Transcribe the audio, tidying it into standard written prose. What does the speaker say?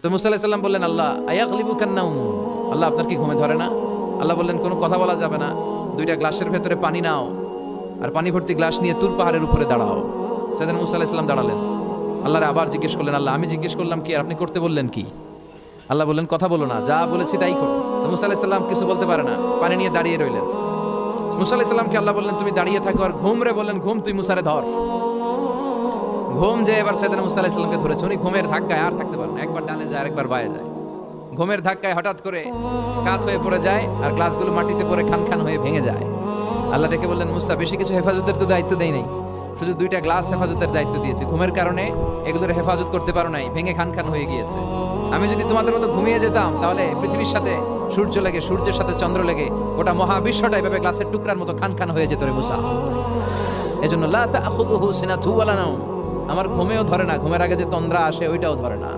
তো মুসা আলাইহিস সালাম বললেন, আল্লাহ আয়াগলিবুকান নাউম, আল্লাহ আপনার কি ঘুমে ধরে না? আল্লাহ বললেন কোনো কথা বলা যাবে না, দুইটা গ্লাসের ভেতরে পানি নাও আর পানি ভর্তি গ্লাস নিয়ে তুর পাহাড়ের উপরে দাঁড়াও। সেদিন মুসা আলাইহিস সালাম দাঁড়ালেন, আল্লাহরে আবার জিজ্ঞেস করলেন, আল্লাহ আমি জিজ্ঞেস করলাম কি আর আপনি করতে বললেন কি? আল্লাহ বললেন কথা বলো না, যা বলেছি তাই করো। তো মুসা আলাইহিস সালাম কিছু বলতে পারে না, পানি নিয়ে দাঁড়িয়ে রইলেন। মুসা আলাইহিস সালামকে আল্লাহ বললেন তুমি দাঁড়িয়ে থাকো, আর ঘুম রে বললেন ঘুম তুই মুসারে ধর। ঘুম যে এবার সেদিন মুসা আলাইহিস সালামকে ধরেছে, উনি ঘুমের ধাক্কায় আর থাকতে পারেন, একবার ডানে যায় আরেকবার বায়ে যায়। ঘুমের ধাক্কায় হঠাৎ করে কাত হয়ে পড়ে যায় আর গ্লাসগুলো মাটিতে পড়ে খান খান হয়ে ভেঙে যায়। আল্লাহ ডেকে বললেন, মুসা বেশি কিছু হেফাজতের তো দায়িত্ব দেই নাই, শুধু দুইটা গ্লাস হেফাজতের দায়িত্ব দিয়েছি। ঘুমের কারণে এগুলোর হেফাজত করতে পারো নাই, ভেঙে খান খান হয়ে গিয়েছে। আমি যদি তোমাদের মতো ঘুমিয়ে যেতাম তাহলে পৃথিবীর সাথে সূর্য লেগে, সূর্যের সাথে চন্দ্র লেগে গোটা মহাবিশ্বটা এভাবে গ্লাসের টুকরার মতো খান খান হয়ে যেত রে মুসা। এজন্য লা তাখুযুহু সিনাতুন ওয়ালা নাওম, আমার ঘুমেও ধরে না, ঘুমের আগে যে তন্দ্রা আসে ওইটাও ধরে না।